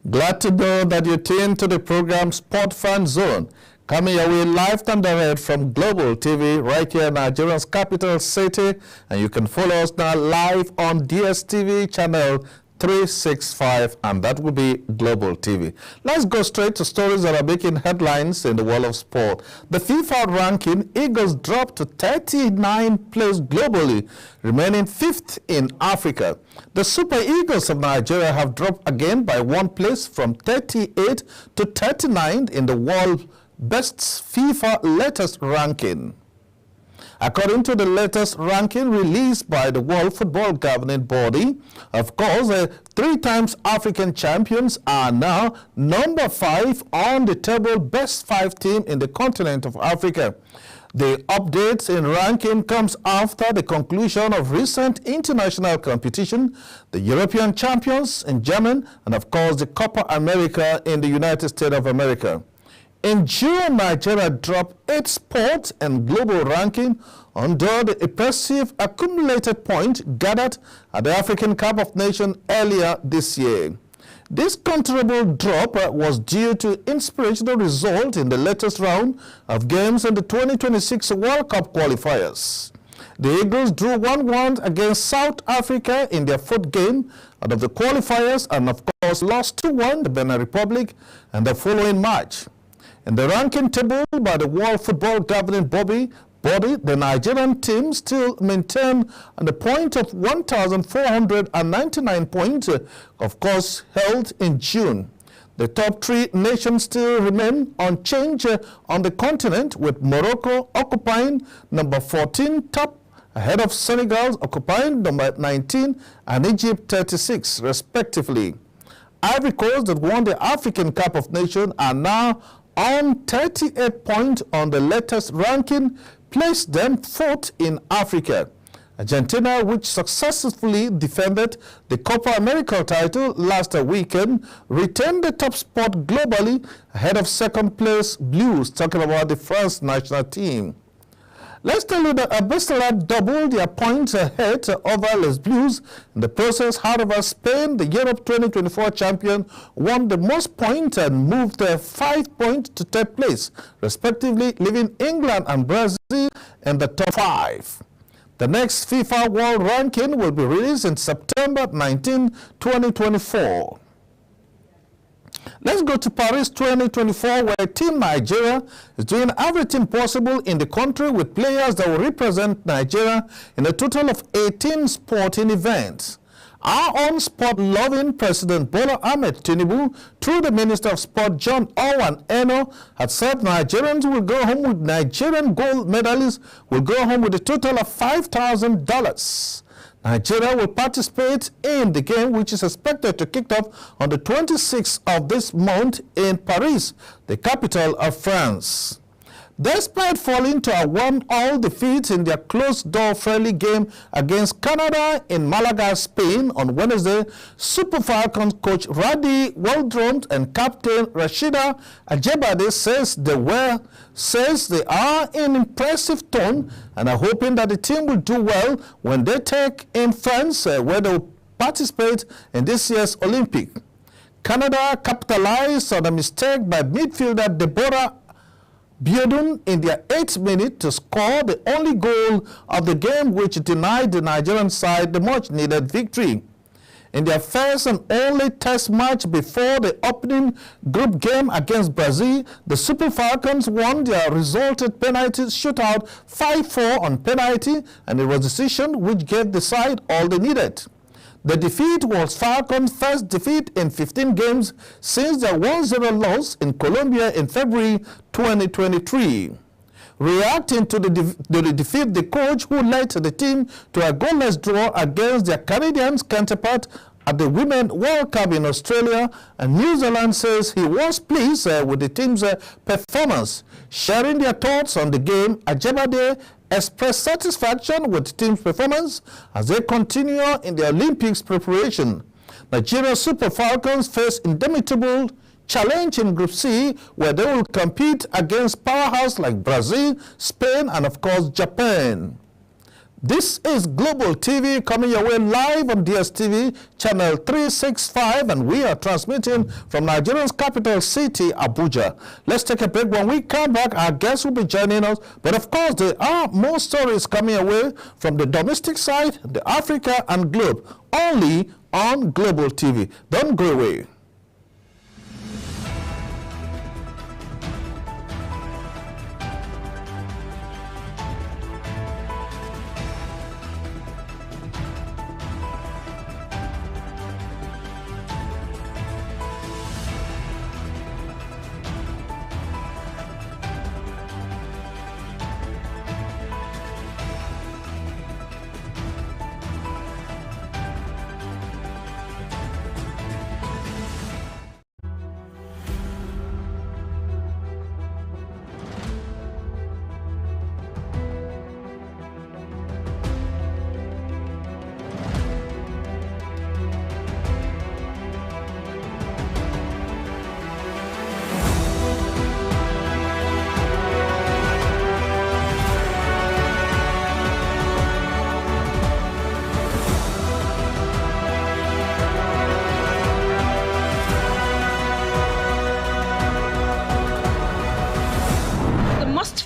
Glad to know that you tuned to the program Sport Fan Zone, coming your way live and direct from Global TV right here in Nigeria's capital city. And you can follow us now live on DSTV channel 365, and that will be Global TV. Let's go straight to stories that are making headlines in the world of sport. The FIFA ranking, Eagles dropped to 39th place globally, remaining 5th in Africa. The Super Eagles of Nigeria have dropped again by 1 place from 38 to 39 in the world best FIFA latest ranking. According to the latest ranking released by the World Football Governing Body, of course, the 3 times African champions are now number 5 on the table, best 5 team in the continent of Africa. The updates in ranking comes after the conclusion of recent international competition, the European Champions in Germany, and of course the Copa America in the United States of America. In June, Nigeria dropped 8 spots in global ranking under the impressive accumulated points gathered at the African Cup of Nations earlier this year. This considerable drop was due to inspirational result in the latest round of games in the 2026 World Cup qualifiers. The Eagles drew 1-1 against South Africa in their 4th game out of the qualifiers and of course lost 2-1 to Benin Republic in the following match. In the ranking table by the World Football Governing Body, the Nigerian team still maintain the point of 1,499 points, of course, held in June. The top 3 nations still remain unchanged on the continent, with Morocco occupying number 14 top, ahead of Senegal occupying number 19 and Egypt 36, respectively. Ivory Coast, that won the African Cup of Nations, are now on 38 points on the latest ranking, placed them 4th in Africa. Argentina, which successfully defended the Copa America title last weekend, retained the top spot globally ahead of 2nd place Blues, talking about the France national team. Let's tell you that Barcelona doubled their points ahead over Les Blues. In the process, however, Spain, the Europe 2024 champion, won the most points and moved 5 points to 3rd place, respectively, leaving England and Brazil in the top 5. The next FIFA World Ranking will be released in September 19, 2024. Let's go to Paris 2024, where Team Nigeria is doing everything possible in the country with players that will represent Nigeria in a total of 18 sporting events. Our own sport-loving President Bola Ahmed Tinubu, through the Minister of Sport John Owen Eno, had said Nigerians will go home with Nigerian gold medalists will go home with a total of $5,000. Nigeria will participate in the game, which is expected to kick off on the 26th of this month in Paris, the capital of France. Despite falling to a 1-1 defeat in their closed-door friendly game against Canada in Malaga, Spain on Wednesday, Super Falcons coach Radi Waldron and captain Rashida Ajebade says they are in impressive tone and are hoping that the team will do well when they take in France, where they will participate in this year's Olympic. Canada capitalized on a mistake by midfielder Deborah Biodun in their 8th minute to score the only goal of the game, which denied the Nigerian side the much-needed victory. In their first and only test match before the opening group game against Brazil, the Super Falcons won their resultant penalty shootout 5-4 on penalty, and it was a decision which gave the side all they needed. The defeat was Falcons' first defeat in 15 games since their 1-0 loss in Colombia in February 2023. Reacting to the defeat, the coach who led the team to a goalless draw against their Canadian counterpart at the Women's World Cup in Australia and New Zealand says he was pleased with the team's performance. Sharing their thoughts on the game, Ajebade expressed satisfaction with the team's performance as they continue in the Olympics preparation. Nigeria Super Falcons face indomitable challenge in Group C, where they will compete against powerhouses like Brazil, Spain, and of course Japan. This is Global TV coming your way live on DSTV channel 365, and we are transmitting from Nigeria's capital city, Abuja. Let's take a break. When we come back, our guests will be joining us. But of course, there are more stories coming away from the domestic side, the Africa and globe, only on Global TV. Don't go away.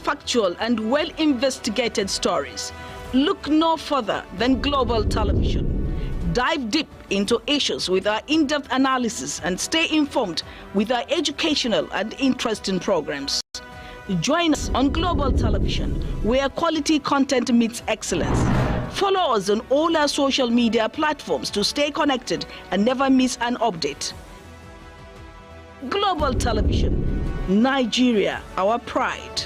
Factual and well-investigated stories. Look no further than Global Television. Dive deep into issues with our in-depth analysis and stay informed with our educational and interesting programs. Join us on Global Television, where quality content meets excellence. Follow us on all our social media platforms to stay connected and never miss an update. Global Television, Nigeria, our pride.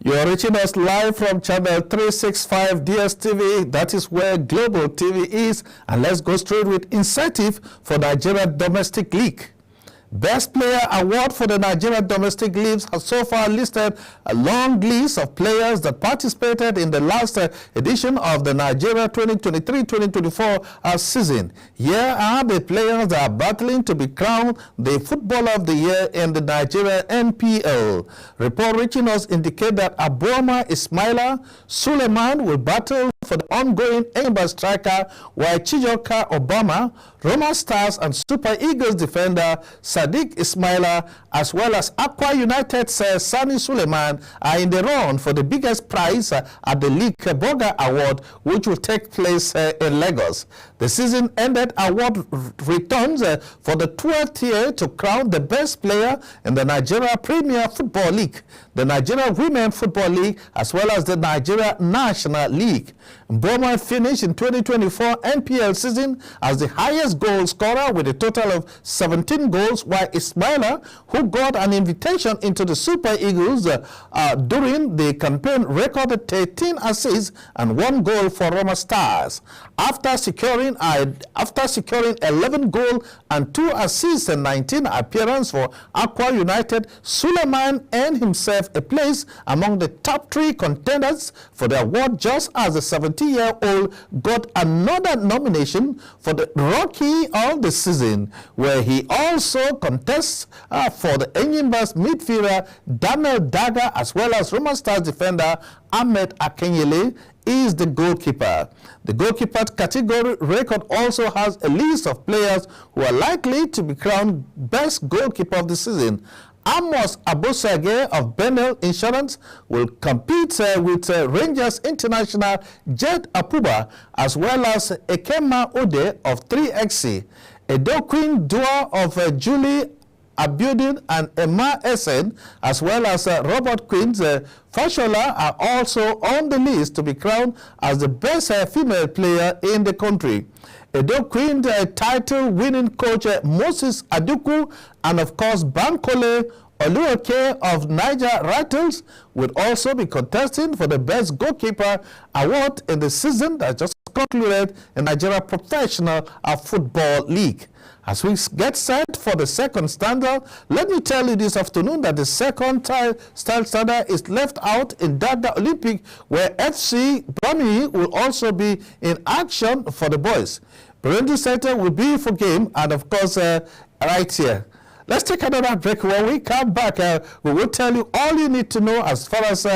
You are reaching us live from channel 365 DSTV. That is where Global TV is. And let's go straight with incentive for Nigeria Domestic League. Best Player Award for the Nigeria Domestic Leagues has so far listed a long list of players that participated in the last edition of the Nigeria 2023-2024 season. Here are the players that are battling to be crowned the Footballer of the Year in the Nigeria NPL. Report reaching us indicate that Abuoma Ismaila Suleiman will battle for the ongoing Enyimba striker, while Chijoka Obama, Roma Stars and Super Eagles defender Sadiq Ismaila, as well as Aqua United's Sani Suleiman, are in the run for the biggest prize at the League Boga Award, which will take place in Lagos. The season-ended award returns for the 12th year to crown the best player in the Nigeria Premier Football League, the Nigeria Women Football League, as well as the Nigeria National League. Mboma finished in 2024 NPL season as the highest goal scorer with a total of 17 goals, while Ismaila, who got an invitation into the Super Eagles during the campaign, recorded 13 assists and 1 goal for Roma Stars. After securing 11 goals and 2 assists and 19 appearances for Aqua United, Suleiman earned himself a place among the top 3 contenders for the award, just as the 70-year-old got another nomination for the Rookie of the Season, where he also contests for the Enyimba's midfielder Daniel Daga, as well as Roma Stars defender Ahmed Akenyele is the goalkeeper. The goalkeeper category record also has a list of players who are likely to be crowned best goalkeeper of the season. Amos Abosage of Benel Insurance will compete with Rangers International Jet Apuba, as well as Ekema Ode of 3XC. Edo Queen duo of Julie Abiodun and Emma Essen, as well as Robert Queen's Fashola, are also on the list to be crowned as the best female player in the country. Edo Queen title-winning coach Moses Aduku and, of course, Bankole Oluoke of Niger Rattles will also be contesting for the best goalkeeper award in the season that just concluded in Nigeria Professional Football League. As we get set for the second standard, let me tell you this afternoon that the second standard is left out in Dada Olympic, where FC Bromley will also be in action for the boys. Burundi Center will be for game, and of course, right here. Let's take another break. When we come back, we will tell you all you need to know as far as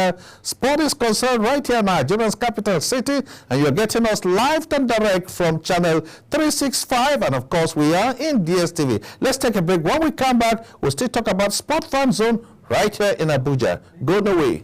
sport is concerned right here in Nigeria's capital city. And you're getting us live and direct from channel 365. And of course, we are in DSTV. Let's take a break. When we come back, we'll still talk about Sport Fan Zone right here in Abuja. Go no way.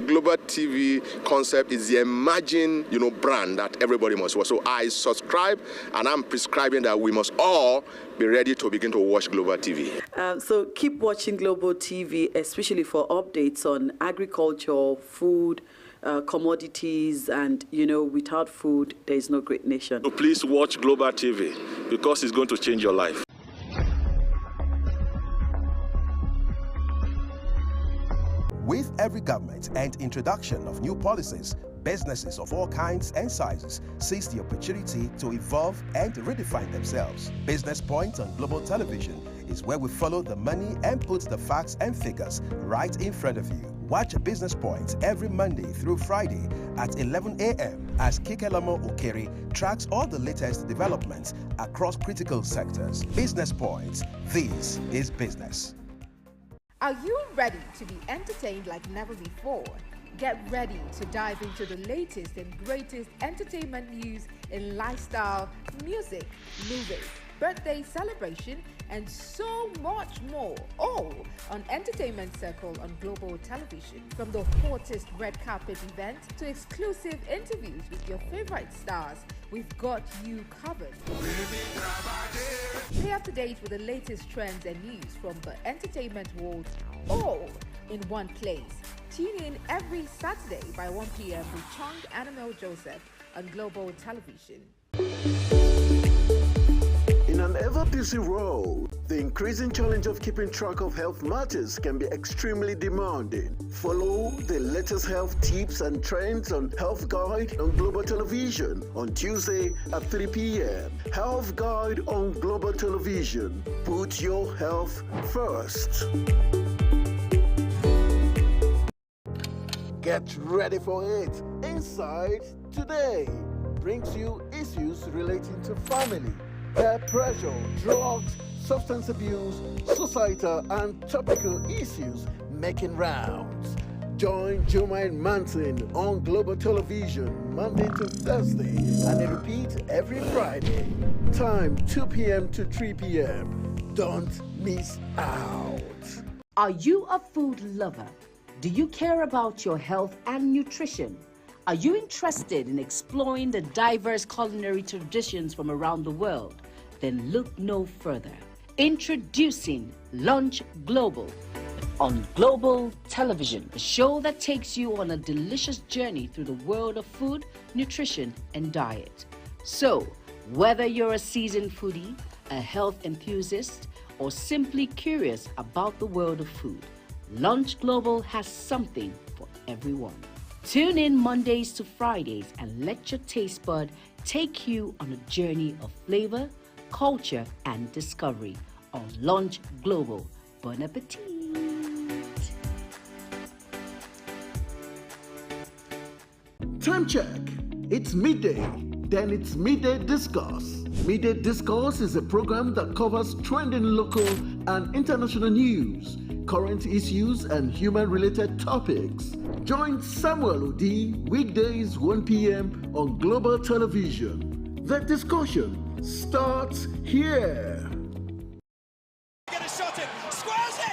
Global TV concept is the emerging, brand that everybody must watch. So I subscribe, and I'm prescribing that we must all be ready to begin to watch Global TV. So keep watching Global TV, especially for updates on agriculture, food, commodities, and, without food, there is no great nation. So please watch Global TV because it's going to change your life. With every government and introduction of new policies, businesses of all kinds and sizes seize the opportunity to evolve and redefine themselves. Business Point on Global Television is where we follow the money and put the facts and figures right in front of you. Watch Business Point every Monday through Friday at 11 a.m. as Kikelamo Okeri tracks all the latest developments across critical sectors. Business Point, this is business. Are you ready to be entertained like never before? Get ready to dive into the latest and greatest entertainment news in lifestyle, music, movies, birthday celebration, and so much more, all on Entertainment Circle on Global Television. From the hottest red carpet event to exclusive interviews with your favorite stars, we've got you covered. Stay up to date with the latest trends and news from the entertainment world, all in one place. Tune in every Saturday by 1 p.m. with Chung Annabelle Joseph on Global Television. In an ever busy world, The increasing challenge of keeping track of health matters can be extremely demanding. Follow the latest health tips and trends on Health Guide on Global Television on Tuesday at 3 p.m. Health Guide on Global Television. Put your health first. Get ready for it. Inside Today brings you issues relating to family, peer pressure, drugs, substance abuse, societal and topical issues making rounds. Join Jumaine Manson on Global Television Monday to Thursday and a repeat every Friday. Time 2 p.m. to 3 p.m. Don't miss out. Are you a food lover? Do you care about your health and nutrition? Are you interested in exploring the diverse culinary traditions from around the world? Then look no further. Introducing Lunch Global on Global Television, a show that takes you on a delicious journey through the world of food, nutrition, and diet. So, whether you're a seasoned foodie, a health enthusiast, or simply curious about the world of food, Lunch Global has something for everyone. Tune in Mondays to Fridays and let your taste bud take you on a journey of flavor, culture, and discovery on Lunch Global. Bon appetit! Time check. It's midday. Then it's Midday Discourse. Midday Discourse is a program that covers trending local and international news, current issues, and human-related topics. Join Samuel Odi weekdays 1 p.m. on Global Television. The discussion starts here. Get a shot in. Squares it.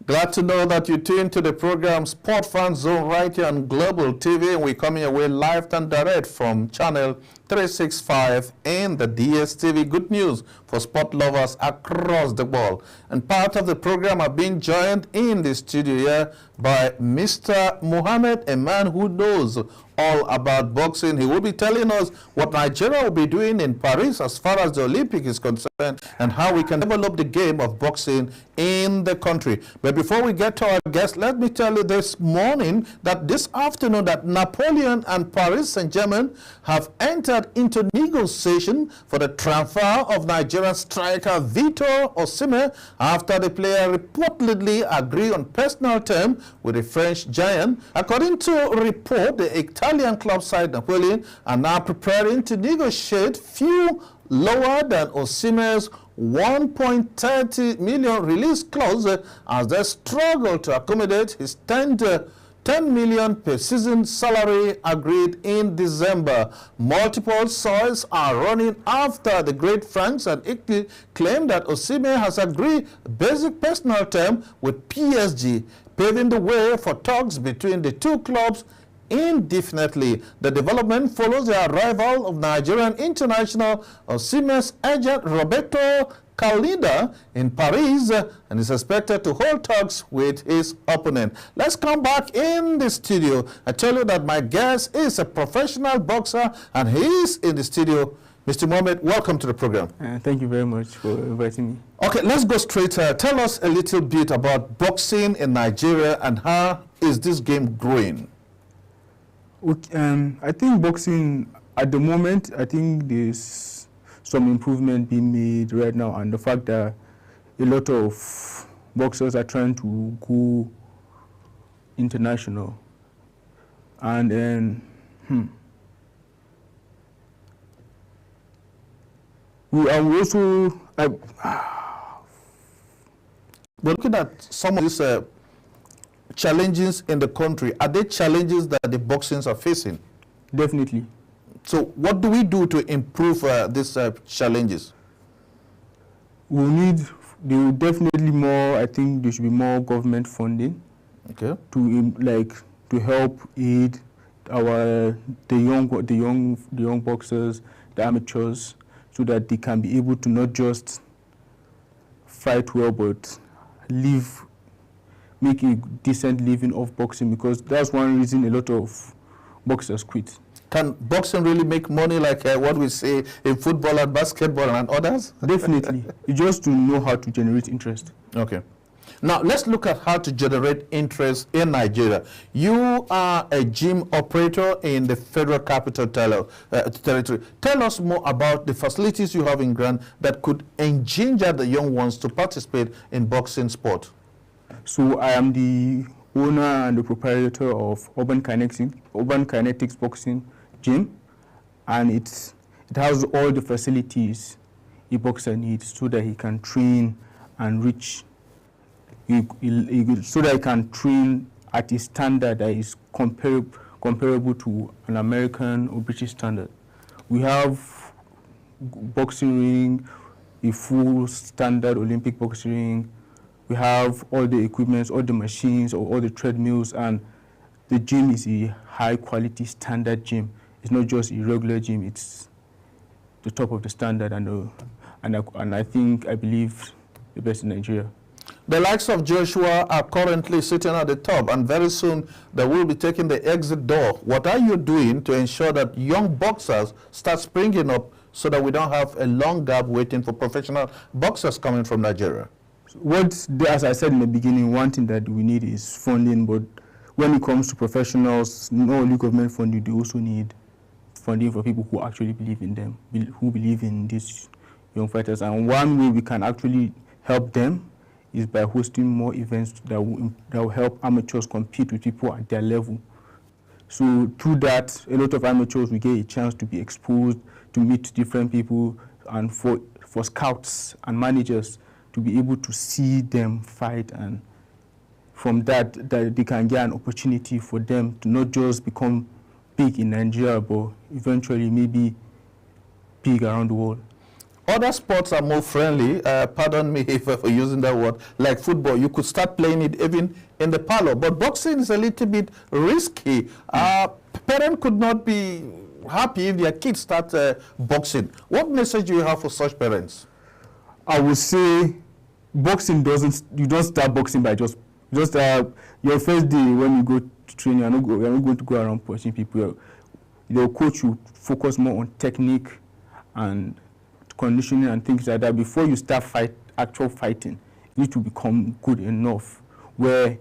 Glad to know that you tune to the program Sport Fan Zone right here on Global TV, and we're coming away live and direct from channel 365 and the DSTV. Good news for sport lovers across the world. And part of the program are being joined in the studio here by Mr. Mohammed, a man who knows all about boxing. He will be telling us what Nigeria will be doing in Paris as far as the Olympic is concerned and how we can develop the game of boxing in the country. But before we get to our guest, let me tell you this morning that this afternoon that Napoleon and Paris Saint-Germain have entered into negotiation for the transfer of Nigerian striker Victor Osimhen after the player reportedly agreed on personal terms with the French giant. According to a report, the Italian club side Napoleon are now preparing to negotiate few lower than Osimhen's 1.30 million release clause as they struggle to accommodate his 10 million per season salary agreed in December. Multiple sources are running after the great France and Italy claim that Osimhen has agreed basic personal term with PSG, paving the way for talks between the two clubs indefinitely. The development follows the arrival of Nigerian international Osimhen's agent Roberto Kalida in Paris and is expected to hold talks with his opponent. Let's come back in the studio. I tell you that my guest is a professional boxer and he is in the studio. Mr. Mohammed, welcome to the program. Thank you very much for inviting me. Okay, let's go straight. Tell us a little bit about boxing in Nigeria and how is this game growing? Okay, I think boxing at the moment, I think there's some improvement being made right now, and the fact that a lot of boxers are trying to go international. And then, we are also we're looking at some of these challenges in the country. Are they challenges that the boxers are facing? Definitely. So what do we do to improve these challenges? There will definitely more. I think there should be more government funding. Okay. To help aid the young boxers, the amateurs, so that they can be able to not just fight well, but make a decent living off boxing, because that's one reason a lot of boxers quit. Can boxing really make money like what we say in football and basketball and others? Definitely. You just to know how to generate interest. Okay. Now, let's look at how to generate interest in Nigeria. You are a gym operator in the Federal Capital Territory. Tell us more about the facilities you have in Grand that could engender the young ones to participate in boxing sport. So I am the owner and the proprietor of Urban Kinetics Boxing Gym, and it has all the facilities a boxer needs so that he can train and reach, so that he can train at a standard that is comparable to an American or British standard. We have boxing ring, a full standard Olympic boxing ring. We have all the equipment, all the machines, or all the treadmills, and the gym is a high-quality standard gym. It's not just a regular gym; it's the top of the standard, and I believe the best in Nigeria. The likes of Joshua are currently sitting at the top, and very soon they will be taking the exit door. What are you doing to ensure that young boxers start springing up so that we don't have a long gap waiting for professional boxers coming from Nigeria? As I said in the beginning, one thing that we need is funding, but when it comes to professionals, not only government funding, they also need funding for people who actually believe in them, who believe in these young fighters. And one way we can actually help them is by hosting more events that will help amateurs compete with people at their level. So through that, a lot of amateurs will get a chance to be exposed, to meet different people, and for scouts and managers to be able to see them fight, and from that they can get an opportunity for them to not just become big in Nigeria, but eventually maybe big around the world. Other sports are more friendly, pardon me for using that word, like football. You could start playing it even in the parlor, but boxing is a little bit risky. Parents could not be happy if their kids start boxing. What message do you have for such parents? I would say boxing you don't start boxing by just your first day when you go to train, you're not going to go around pushing people. Your coach will focus more on technique and conditioning and things like that. Before you start actual fighting, you need to become good enough where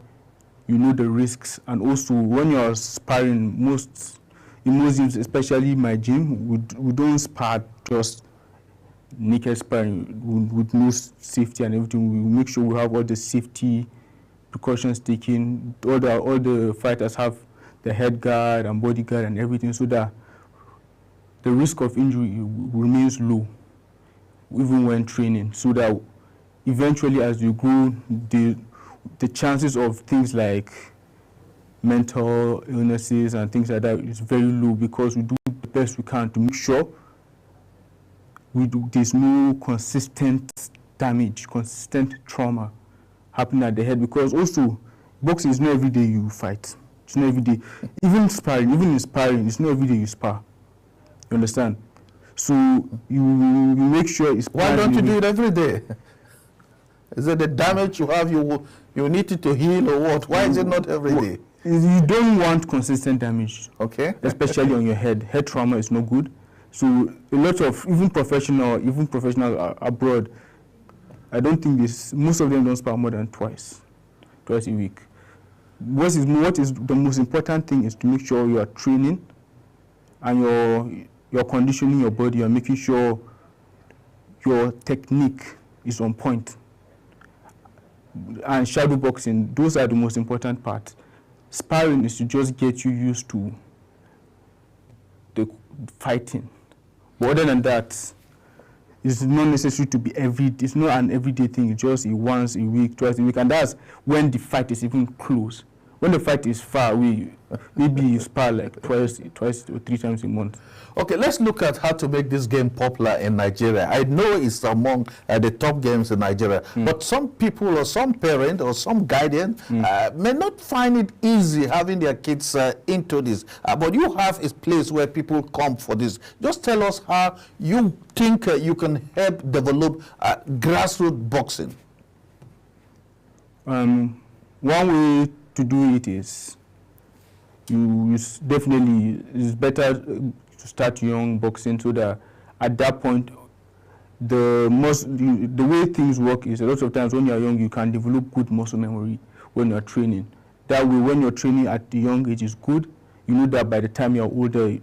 you know the risks. And also when you're sparring, in most gyms, especially my gym, we don't spar just naked sparring with no safety and everything. We make sure we have all the safety precautions taken. All the fighters have the head guard and body guard and everything, so that the risk of injury remains low, even when training, so that eventually as you grow, the chances of things like mental illnesses and things like that is very low, because we do the best we can to make sure there's no consistent damage, consistent trauma happening at the head. Because also, boxing is not every day you fight. It's not every day. Even in sparring, it's not every day you spar. You understand? So you make sure it's... Why don't you do it every day? Is it the damage you have, you need it to heal, or what? Why is it not every day? You don't want consistent damage. Okay. Especially on your head. Head trauma is no good. So a lot of even professional abroad, I don't think most of them don't spar more than twice a week. What is the most important thing is to make sure you are training and you're conditioning your body. You're making sure your technique is on point. And shadow boxing, those are the most important parts. Sparring is to just get you used to the fighting. But other than that, it's not necessary to be it's not an everyday thing. It's just once a week, twice a week, and that's when the fight is even close. when the fight is far away, maybe you spar like twice or 3 times a month. Okay, let's look at how to make this game popular in Nigeria. I know it's among the top games in Nigeria, but some people or some parent or some guardian may not find it easy having their kids into this. But you have a place where people come for this. Just tell us how you think you can help develop grassroots boxing. One way to do it is it's better to start young boxing, so that at that point the way things work is a lot of times when you're young you can develop good muscle memory when you're training. That way when you're training at the young age is good, you know that by the time you're older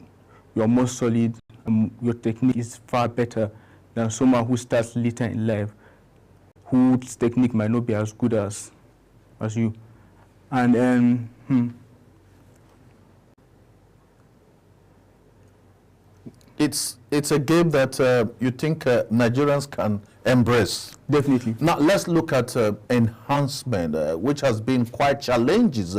you're more solid and your technique is far better than someone who starts later in life whose technique might not be as good as you. And It's a game that you think Nigerians can embrace. Definitely. Now let's look at enhancement, which has been quite challenges.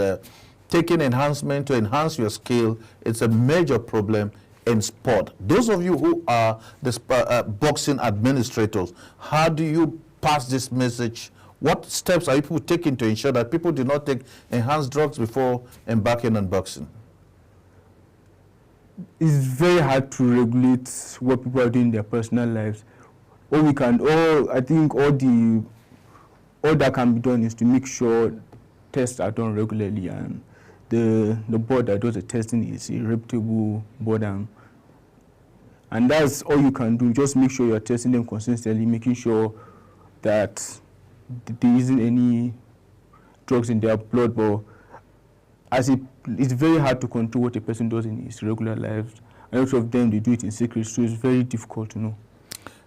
Taking enhancement to enhance your skill, it's a major problem in sport. Those of you who are the boxing administrators, how do you pass this message? What steps are you taking to ensure that people do not take enhanced drugs before embarking on boxing? It's very hard to regulate what people are doing in their personal lives. I think all that can be done is to make sure tests are done regularly, and the board that does the testing is a reputable board, and that's all you can do. Just make sure you're testing them consistently, making sure that there isn't any drugs in their blood. But it's very hard to control what a person does in his regular life. A lot of them, they do it in secret, so it's very difficult to know.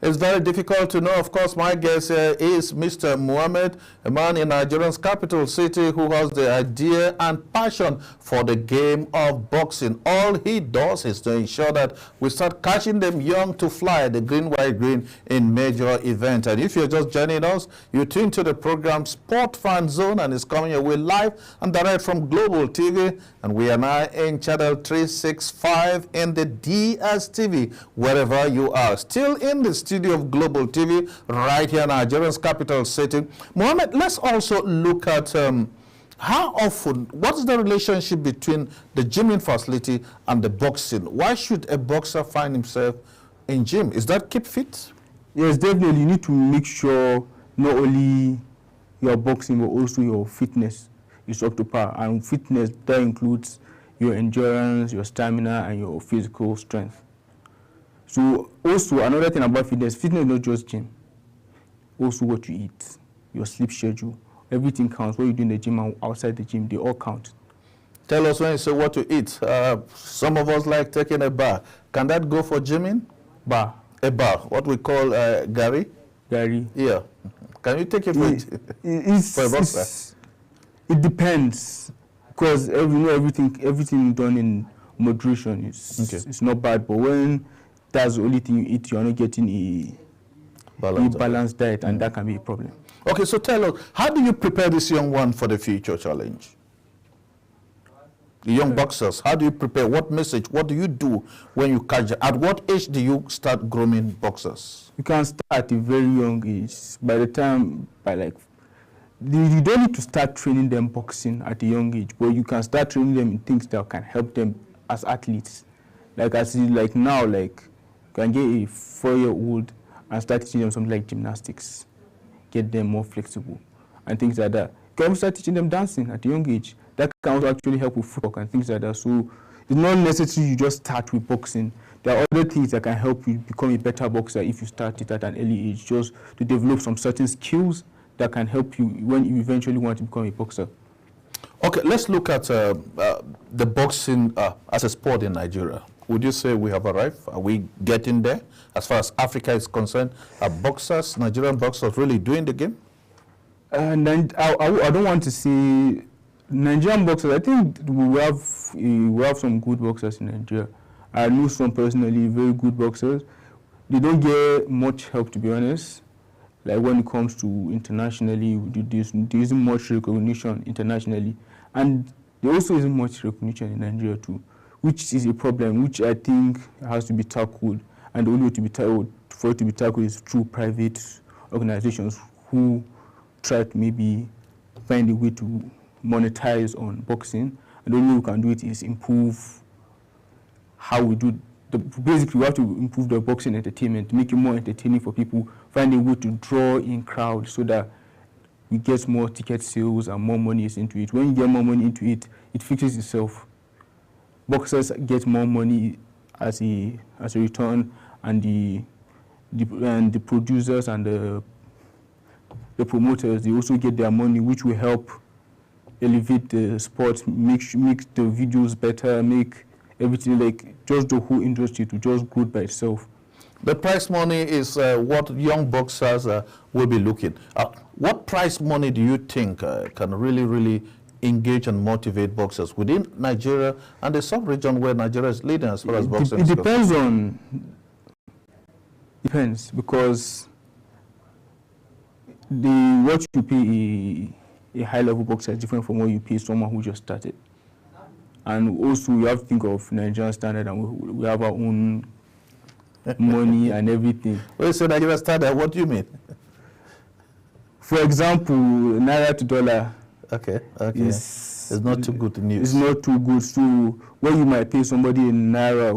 It's very difficult to know. Of course, my guest is Mr. Muhammad, a man in Nigeria's capital city who has the idea and passion for the game of boxing. All he does is to ensure that we start catching them young to fly the green, white, green in major events. And if you're just joining us, you tune to the program Sport Fan Zone, and it's coming your way live and direct from Global TV. And we are now in channel 365 in the DSTV, wherever you are. Still in the studio of Global TV, right here in Nigeria's capital city. Mohammed, let's also look at how often, what is the relationship between the gymming facility and the boxing? Why should a boxer find himself in gym? Is that keep fit? Yes, definitely. You need to make sure not only your boxing, but also your fitness is up to par. And fitness, that includes your endurance, your stamina, and your physical strength. So also another thing about fitness is not just gym. Also what you eat, your sleep schedule, everything counts. What you do in the gym and outside the gym, they all count. Tell us when you say what to eat. Some of us like taking a bath. Can that go for gymming? Bar. A bar, what we call gari? Gari. Yeah. Can you take it for a boxer? It depends, because everything done in moderation is not bad. But when that's the only thing you eat, you're not getting a balanced diet, and that can be a problem. Okay, so tell us, how do you prepare this young one for the future challenge? The young boxers, how do you prepare? What message, what do you do when you catch them? At what age do you start grooming boxers? You can start at a very young age. You don't need to start training them boxing at a young age, but you can start training them in things that can help them as athletes. Like now, you can get a 4-year-old and start teaching them something like gymnastics, get them more flexible and things like that. You can also start teaching them dancing at a young age. That can also actually help with footwork and things like that. So it's not necessary you just start with boxing. There are other things that can help you become a better boxer if you start it at an early age, just to develop some certain skills that can help you when you eventually want to become a boxer. Okay, let's look at the boxing as a sport in Nigeria. Would you say we have arrived? Are we getting there? As far as Africa is concerned, are Nigerian boxers really doing the game? I don't want to say Nigerian boxers. I think we have some good boxers in Nigeria. I know some personally very good boxers. They don't get much help, to be honest. Like when it comes to internationally, there isn't much recognition internationally. And there also isn't much recognition in Nigeria too, which is a problem, which I think has to be tackled. And the only way to be for it to be tackled is through private organizations who try to maybe find a way to monetize on boxing. And the only way we can do it is improve how we do. Basically, we have to improve the boxing entertainment, make it more entertaining for people, find a way to draw in crowds so that we get more ticket sales and more money is into it. When you get more money into it, it fixes itself. Boxers get more money as a return, and the producers and the promoters, they also get their money, which will help elevate the sport, make the videos better, make everything, like just the whole industry to just grow by itself. The prize money is what young boxers will be looking. What prize money do you think can really engage and motivate boxers within Nigeria and the sub-region where Nigeria is leading as far as boxing is concerned? Depends, because what you pay a high-level boxer is different from what you pay someone who just started. And also, you have to think of Nigerian standard, and we have our own money and everything. When you say Nigerian standard, what do you mean? For example, naira to dollar. Okay. It's not too good news. It's not too good. So, what you might pay somebody in naira,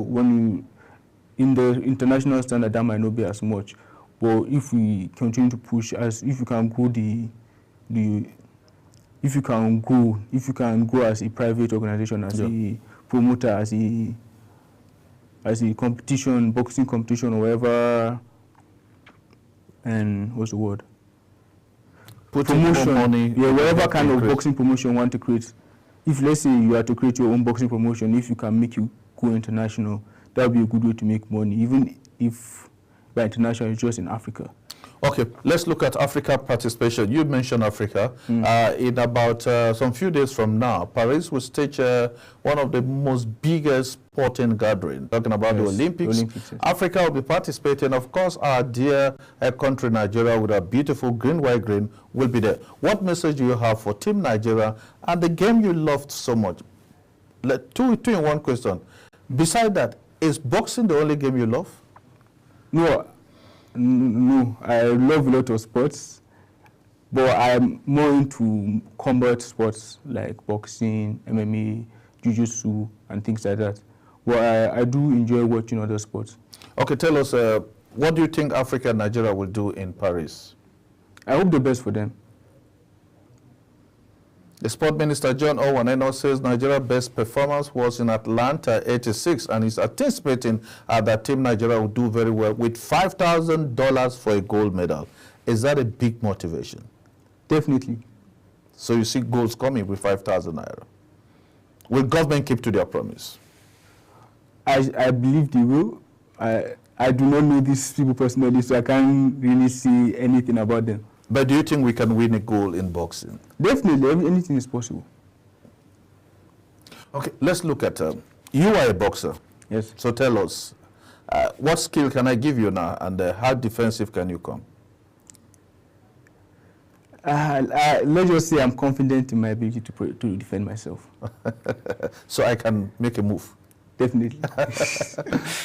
in the international standard, that might not be as much. But if we continue to push, if you can go as a private organization, as a promoter, as a competition, boxing competition or whatever, and what's the word? Promotion. Money, whatever kind of boxing promotion you want to create. If, let's say, you are to create your own boxing promotion, if you can make you go international, that would be a good way to make money, even if by international it's just in Africa. Okay, let's look at Africa participation. You mentioned Africa. In about some few days from now, Paris will stage one of the most biggest sporting gatherings, talking about the Olympics. Yes. Africa will be participating. Of course, our dear country, Nigeria, with our beautiful green, white, green, will be there. What message do you have for Team Nigeria and the game you loved so much? Two in one question. Beside that, is boxing the only game you love? No, I love a lot of sports, but I'm more into combat sports like boxing, MMA, jiu-jitsu, and things like that. But I do enjoy watching other sports. Okay, tell us, what do you think Africa and Nigeria will do in Paris? I hope the best for them. The Sport Minister John Owaneno says Nigeria's best performance was in Atlanta 86 and is anticipating that Team Nigeria will do very well with $5,000 for a gold medal. Is that a big motivation? Definitely. So you see goals coming with 5,000 naira. Will government keep to their promise? I believe they will. I do not know these people personally, so I can't really say anything about them. But do you think we can win a gold in boxing? Definitely, anything is possible. Okay, let's look at, you are a boxer. Yes. So tell us, what skill can I give you now, and how defensive can you come? Let's just say I'm confident in my ability to defend myself. So I can make a move? Definitely.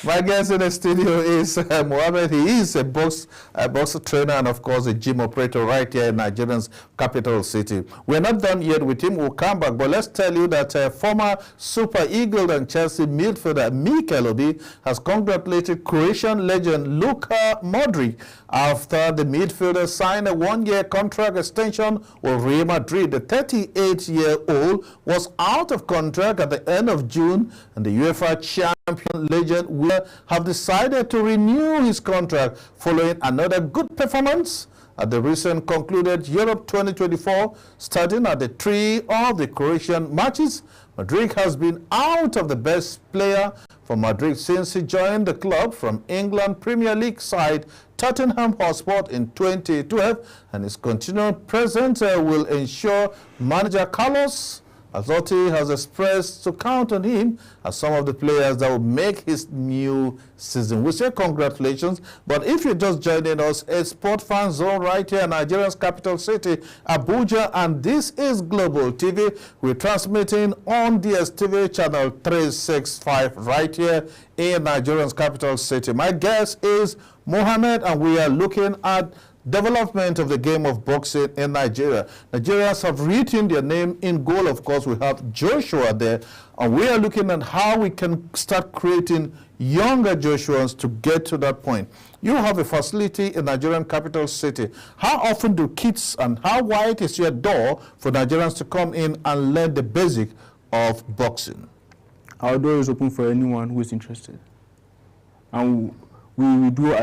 My guest in the studio is Mohammed. He is a boxer trainer and, of course, a gym operator right here in Nigeria's capital city. We're not done yet with him. We'll come back. But let's tell you that former Super Eagle and Chelsea midfielder Mikel Obi has congratulated Croatian legend Luka Modric after the midfielder signed a one-year contract extension with Real Madrid. The 38-year-old was out of contract at the end of June, and the UEFA champion legend will have decided to renew his contract following another good performance at the recent concluded Europe 2024. Starting at the 3 of the Croatian matches, Modric has been out of the best player for Madrid since he joined the club from England Premier League side Tottenham Hotspur in 2012, and his continued presence will ensure manager Carlos Azotti has expressed to count on him as some of the players that will make his new season. We say congratulations, but if you're just joining us, it's Sport Fan Zone right here in Nigeria's capital city, Abuja, and this is Global TV. We're transmitting on DSTV channel 365 right here in Nigeria's capital city. My guest is Mohammed, and we are looking at development of the game of boxing in Nigeria. Nigerians have written their name in goal. Of course, we have Joshua there, and we are looking at how we can start creating younger Joshuans to get to that point. You have a facility in Nigerian capital city. How often do kids, and how wide is your door for Nigerians to come in and learn the basic of boxing? Our door is open for anyone who is interested. And we do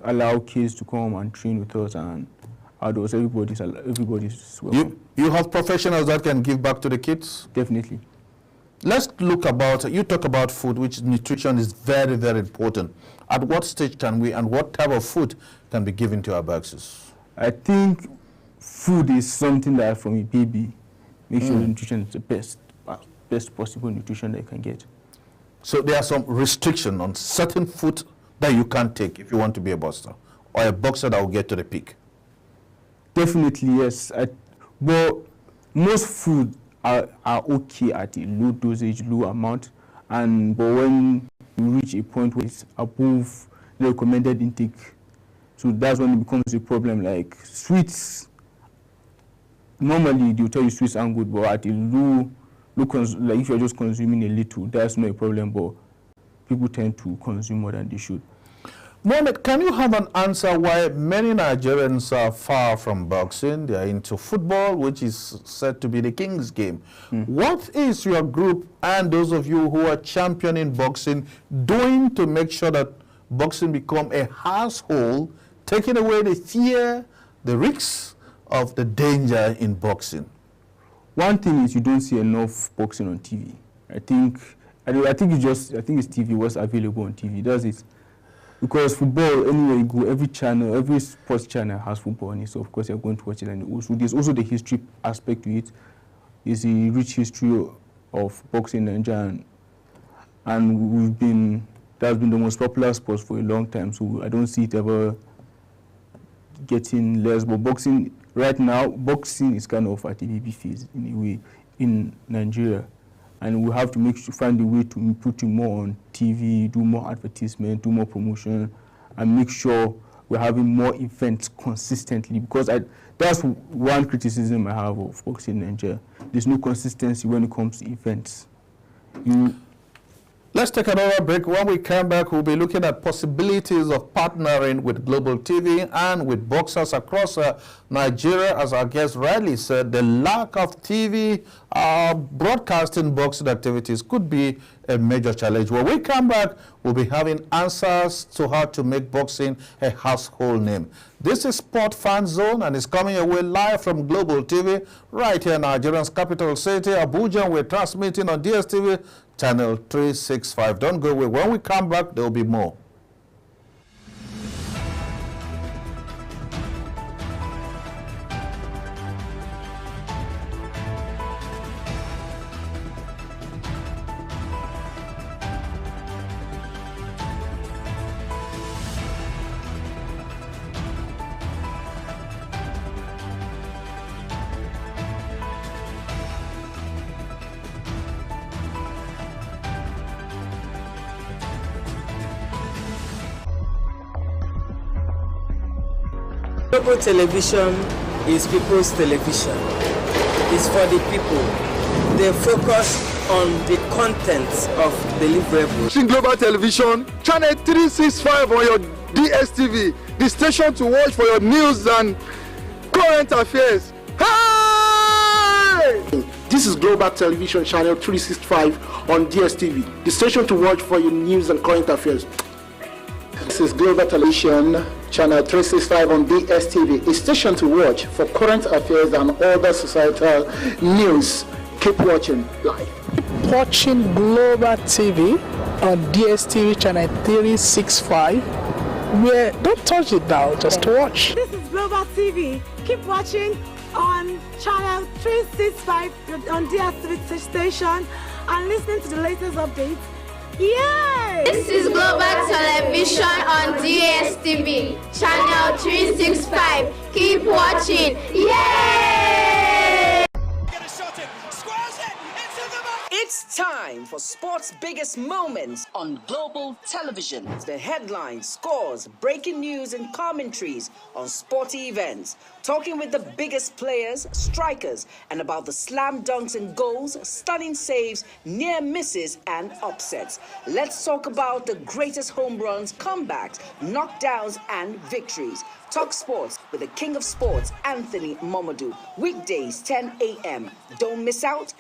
allow kids to come and train with us, and outdoors, everybody's welcome. You have professionals that can give back to the kids? Definitely. Let's look about, you talk about food, which nutrition is very, very important. At what stage can we, and what type of food can be given to our boxers? I think food is something that from a baby, make sure the nutrition is the best possible nutrition that you can get. So there are some restrictions on certain food that you can't take if you want to be a boxer, or a boxer that will get to the peak? Definitely, yes. But most food are okay at a low dosage, low amount, but when you reach a point where it's above the recommended intake, so that's when it becomes a problem. Like sweets, normally they'll tell you sweets aren't good, but at a low like if you're just consuming a little, that's not a problem, but people tend to consume more than they should. Mohammed, can you have an answer why many Nigerians are far from boxing? They are into football, which is said to be the king's game. What is your group and those of you who are championing boxing doing to make sure that boxing become a household, taking away the fear, the risks of the danger in boxing? One thing is you don't see enough boxing on TV. I think it's TV, what's available on TV. That's it. Because football, anywhere you go, every channel, every sports channel has football in it. So of course you're going to watch it. And also there's also the history aspect to it. There's a rich history of boxing in Nigeria, and that's been the most popular sport for a long time. So I don't see it ever getting less. But boxing right now, boxing is kind of at a baby phase in a way in Nigeria. And we have to find a way to put it more on TV, do more advertisement, do more promotion, and make sure we're having more events consistently. Because that's one criticism I have of boxing in Nigeria. There's no consistency when it comes to events. Let's take another break. When we come back, we'll be looking at possibilities of partnering with Global TV and with boxers across Nigeria. As our guest rightly said, the lack of TV broadcasting boxing activities could be a major challenge. When we come back, we'll be having answers to how to make boxing a household name. This is Sport Fan Zone, and it's coming away live from Global TV right here in Nigeria's capital city, Abuja. We're transmitting on DSTV channel 365. Don't go away. When we come back, there will be more. Global television is people's television. It's for the people. They focus on the content of deliverables. Global television, channel 365 on your DSTV, the station to watch for your news and current affairs. Hey! This is Global Television, channel 365 on DSTV, the station to watch for your news and current affairs. This is Global Television, channel 365 on DSTV, a station to watch for current affairs and other societal news. Keep watching live. Watching Global TV on DSTV channel 365, where don't touch it now, just to watch. This is Global TV. Keep watching on channel 365 on DSTV station and listening to the latest updates. Yay! This is Global Television on DSTV, channel 365. Keep watching. Yay! It's time for sports' biggest moments on global television. The headlines, scores, breaking news, and commentaries on sporty events. Talking with the biggest players, strikers, and about the slam dunks and goals, stunning saves, near misses, and upsets. Let's talk about the greatest home runs, comebacks, knockdowns, and victories. Talk sports with the king of sports, Anthony Momodu. Weekdays, 10 a.m. Don't miss out.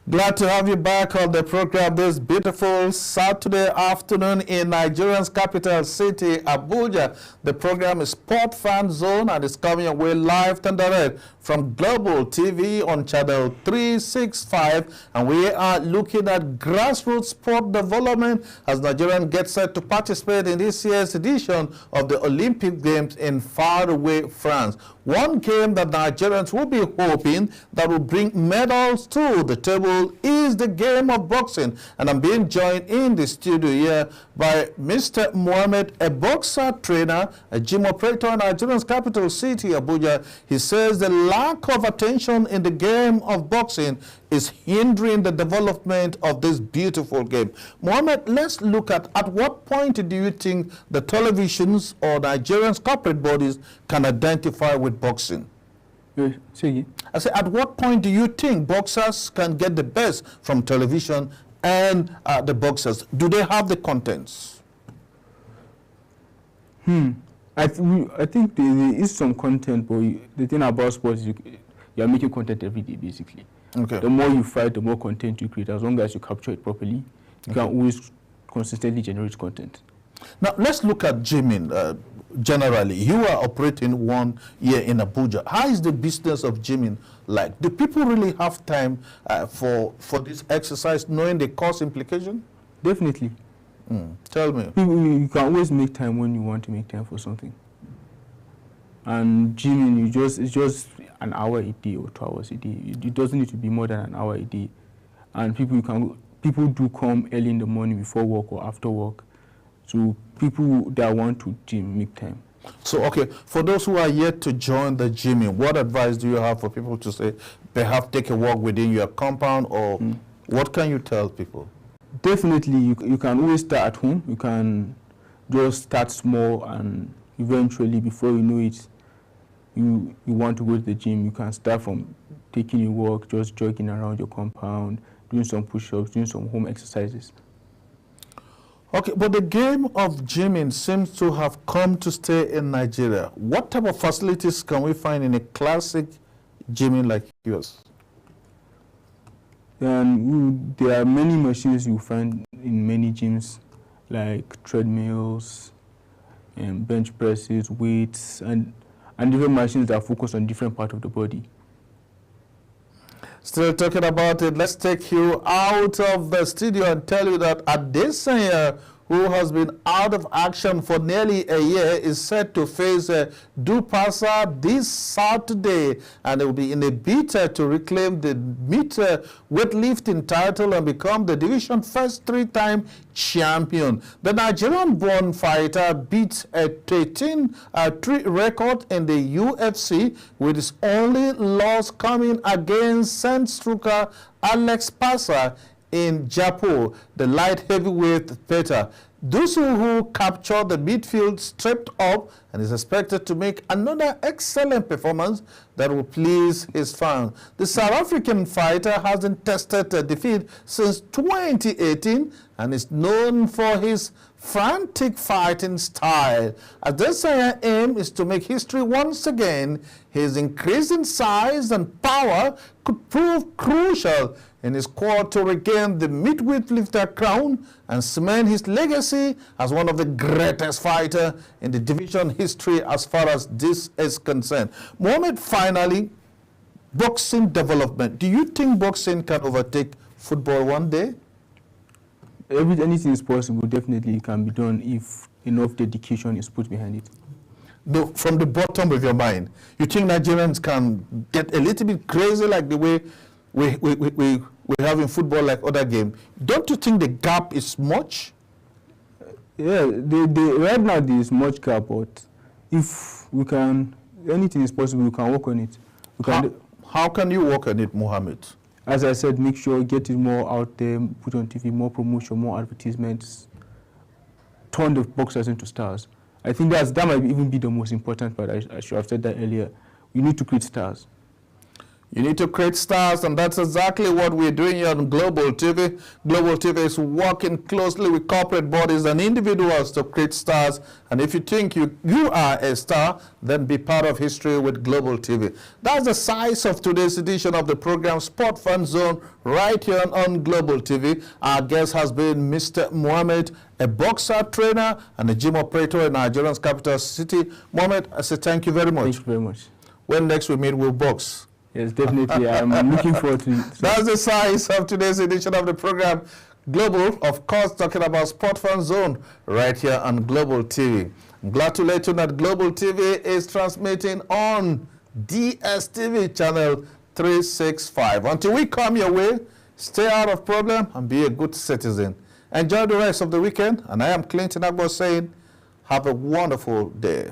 Glad to have you back on the program this beautiful Saturday afternoon in Nigeria's capital city, Abuja. The program is Sport Fan Zone and is coming away live and direct from Global TV on channel 365. And we are looking at grassroots sport development as Nigeria gets set to participate in this year's edition of the Olympic Games in faraway France. One game that Nigerians will be hoping that will bring medals to the table is the game of boxing. And I'm being joined in the studio here by Mr. Mohammed, a boxer trainer, a gym operator in Nigeria's capital city, Abuja. He says the lack of attention in the game of boxing is hindering the development of this beautiful game. Mohammed, let's look at what point do you think the televisions or Nigeria's corporate bodies can identify with boxing? I say, at what point do you think boxers can get the best from television and the boxers? Do they have the contents? I think there is some content, but the thing about sports is you are making content every day, basically. Okay. The more you fight, the more content you create. As long as you capture it properly, you can always consistently generate content. Now, let's look at gymming. Generally, you are operating 1 year in Abuja. How is the business of gymming like? Do people really have time for this exercise, knowing the cost implication? Definitely. Tell me. You can always make time when you want to make time for something. And gymming, it's just an hour a day or 2 hours a day. It doesn't need to be more than an hour a day. And people do come early in the morning before work or after work. So people that want to gym make time. So, okay, for those who are yet to join the gymming, what advice do you have for people to say, perhaps take a walk within your compound, or what can you tell people? Definitely, you can always start at home. You can just start small, and eventually, before you know it, you want to go to the gym. You can start from taking a walk, just jogging around your compound, doing some push-ups, doing some home exercises. Okay, but the game of gymming seems to have come to stay in Nigeria. What type of facilities can we find in a classic gymming like yours? And there are many machines you find in many gyms, like treadmills, and bench presses, weights, and different machines that focus on different parts of the body. Still talking about it, let's take you out of the studio and tell you that Adesanya, who has been out of action for nearly a year, is set to face Dupasa this Saturday, and it will be in a bid to reclaim the weightlifting title and become the division first three-time champion. The Nigerian-born fighter beat a 13-3 record in the UFC, with his only loss coming against Senstruka Alex Pasa in Jaipur. The light heavyweight Peter Dusu, who captured the midfield, stepped up and is expected to make another excellent performance that will please his fans. The South African fighter hasn't tested a defeat since 2018 and is known for his frantic fighting style. Adesanya aim is to make history once again. His increasing size and power could prove crucial in his squad to regain the midweight lifter crown and cement his legacy as one of the greatest fighters in the division history as far as this is concerned. Mohammed, finally, boxing development. Do you think boxing can overtake football one day? Anything is possible. Definitely it can be done if enough dedication is put behind it. From the bottom of your mind, you think Nigerians can get a little bit crazy like the way we have in football, like other games? Don't you think the gap is much? Yeah, right now there is much gap, but if we can, anything is possible, we can work on it. How can you work on it, Mohammed? As I said, make sure get it more out there, put on TV, more promotion, more advertisements, turn the boxers into stars. I think that might even be the most important part. I should have said that earlier. We need to create stars. You need to create stars, and that's exactly what we're doing here on Global TV. Global TV is working closely with corporate bodies and individuals to create stars. And if you think you are a star, then be part of history with Global TV. That's the size of today's edition of the program Sport Fun Zone right here on Global TV. Our guest has been Mr. Mohammed, a boxer, trainer, and a gym operator in Nigeria's capital city. Mohammed, I say thank you very much. Thank you very much. When next we meet, we'll box. Yes, definitely. I'm looking forward to it. That's the size of today's edition of the program Global, of course, talking about Sport Fun Zone right here on Global TV. I'm glad to let you know that Global TV is transmitting on DSTV channel 365. Until we come your way, stay out of problem and be a good citizen. Enjoy the rest of the weekend. And I am Clinton Agbo saying, have a wonderful day.